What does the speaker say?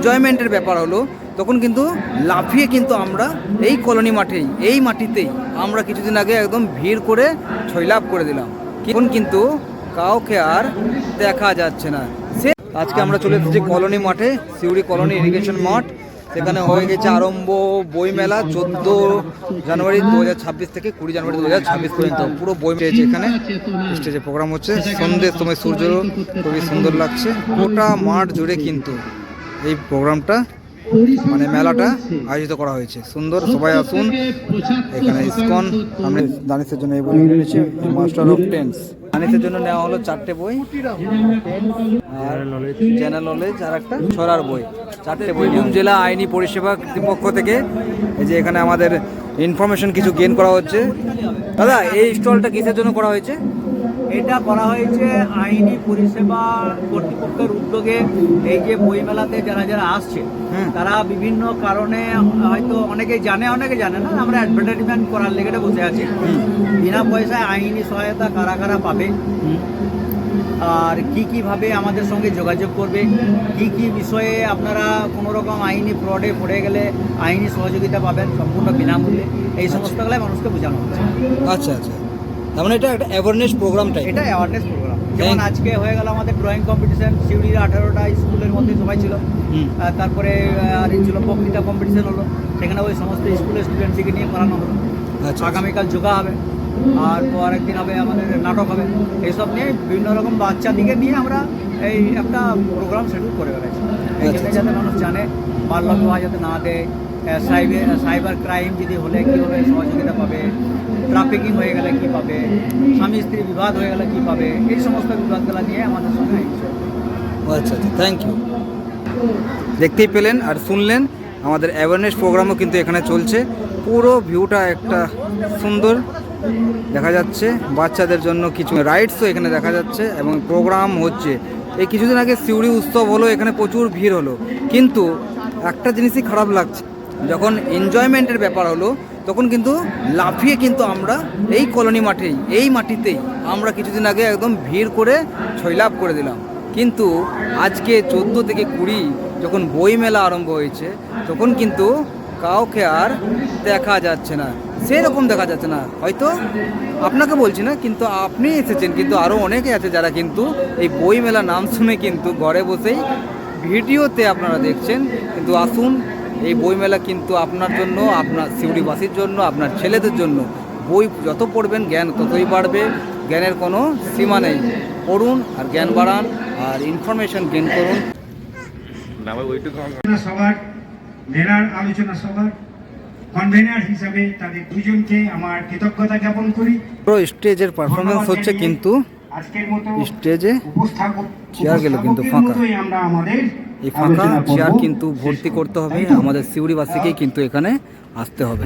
এনজয়মেন্টের ব্যাপার হলো তখন কিন্তু লাফিয়ে কিন্তু আমরা এই কলোনি মাঠেই এই মাটিতেই আমরা কিছুদিন আগে একদম ভিড় করে ছয়লাভ করে দিলাম। এখন কিন্তু কাউকে আর দেখা যাচ্ছে না। আজকে আমরা চলে এসেছি কলোনি মাঠে, সিউড়ি কলোনি ইরিগেশন মাঠ। সেখানে হয়ে গেছে আরম্ভ বইমেলা 14 জানুয়ারি 2026 থেকে 20 জানুয়ারি 2026 পর্যন্ত পুরো বই মেলা। এখানে স্টেজে প্রোগ্রাম হচ্ছে, সন্ধ্যের সময় সূর্য খুবই সুন্দর লাগছে। গোটা মাঠ জুড়ে কিন্তু এই প্রোগ্রামটা মানে মেলাটা আয়োজিত করা হয়েছে। সুন্দর, সবাই আসুন। এখানে ইসকন আমরা দানিশের জন্য এই বই কিনেছি, মাস্টার অফ টেন্স। দানিশের জন্য নেওয়া হলো 4টে বই, আর জেনারেল নলেজ আর একটা ছড়ার বই, 4টে বই। বীরভূম জেলা আইনি পরিষেবা কর্তৃপক্ষ থেকে এই যে এখানে আমাদের ইনফরমেশন কিছু গেইন করা হচ্ছে। দাদা, এই স্টলটা কিসের জন্য করা হয়েছে? এটা করা হয়েছে আইনি পরিষেবা কর্তৃপক্ষের উদ্যোগে। এই যে বইমেলাতে যারা যারা আসছে তারা বিভিন্ন কারণে হয়তো অনেকেই জানে অনেকে জানে না, আমরা অ্যাডভার্টাইজমেন্ট করার লেগে বসে আছি। বিনা পয়সায় আইনি সহায়তা কারা কারা পাবে, আর কীভাবে আমাদের সঙ্গে যোগাযোগ করবে, কি বিষয়ে আপনারা কোনো রকম আইনি ফ্রডে পড়ে গেলে আইনি সহযোগিতা পাবেন সম্পূর্ণ বিনামূল্যে, এই সমস্তগুলাই মানুষকে বোঝানো হচ্ছে। আচ্ছা আচ্ছা, তার মানে এটা একটা অ্যাওয়ারনেস প্রোগ্রামটাই। এটা অ্যাওয়ারনেস প্রোগ্রাম। যেমন আজকে হয়ে গেল আমাদের ড্রয়িং কম্পিটিশন, সিউড়ির 18টা স্কুলের মধ্যে সবাই ছিল। তারপরে আর ছিল বক্তৃতা কম্পিটিশন হলো, সেখানে ওই সমস্ত স্কুলের স্টুডেন্টদেরকে নিয়ে করানো হলো। আগামীকাল যোগা হবে, আর আরেকদিন হবে আমাদের নাটক হবে। এইসব নিয়ে বিভিন্ন রকম বাচ্চাদিকে নিয়ে আমরা এই একটা প্রোগ্রাম শিডিউল করে বেড়াচ্ছি। এই জন্য যাতে মানুষ জানে বাল্য বিবাহ যাতে না দেয়, সাইবার ক্রাইম যদি হলে কীভাবে সহযোগিতা পাবে, ট্রাফিকিং হয়ে গেলে কী পাবে, স্বামী স্ত্রী বিবাদ হয়ে গেলে কী পাবে, এই সমস্ত বিবাদগুলো নিয়ে আমাদের সঙ্গে। আচ্ছা আচ্ছা, থ্যাংক ইউ। দেখতেই পেলেন আর শুনলেন, আমাদের অ্যাওয়ারনেস প্রোগ্রামও কিন্তু এখানে চলছে। পুরো ভিউটা একটা সুন্দর দেখা যাচ্ছে। বাচ্চাদের জন্য কিছু রাইডসও এখানে দেখা যাচ্ছে এবং প্রোগ্রাম হচ্ছে। এই কিছুদিন আগে সিউড়ি উৎসব হলো, এখানে প্রচুর ভিড় হলো, কিন্তু একটা জিনিসই খারাপ লাগছে, যখন এনজয়মেন্টের ব্যাপার হলো তখন কিন্তু লাফিয়ে কিন্তু আমরা এই কলোনি মাঠেই এই মাটিতেই আমরা কিছুদিন আগে একদম ভিড় করে ছয়লাভ করে দিলাম। কিন্তু আজকে 14 থেকে 20 যখন বই মেলা আরম্ভ হয়েছে তখন কিন্তু কাউকে আর দেখা যাচ্ছে না, সেরকম দেখা যাচ্ছে না। হয়তো আপনাকে বলছি না, কিন্তু আপনি এসেছেন, কিন্তু আরও অনেকে আছে যারা কিন্তু এই বই মেলা নাম শুনে কিন্তু ঘরে বসেই ভিডিওতে আপনারা দেখছেন। কিন্তু আসুন, এই বইমেলা কিন্তু আপনার জন্য, আপনার সিউড়িবাসীর জন্য, আপনার ছেলেদের জন্য। বই যত পড়বেন জ্ঞান ততই বাড়বে, জ্ঞানের কোনো সীমা নেই। পড়ুন আর জ্ঞান বাড়ান আর ইনফরমেশন গেইন করুন। সবার মেলার আলোচনা সভার কনভেনার হিসাবে তাদের দুজনকে আমার কৃতজ্ঞতা জ্ঞাপন করি। পুরো স্টেজের পারফরমেন্স হচ্ছে, কিন্তু স্টেজে চেয়ার গেল কিন্তু ফাঁকা। এই ফাঁকা চেয়ার কিন্তু ভর্তি করতে হবে, আমাদের সিউড়িবাসীকেই কিন্তু এখানে আসতে হবে।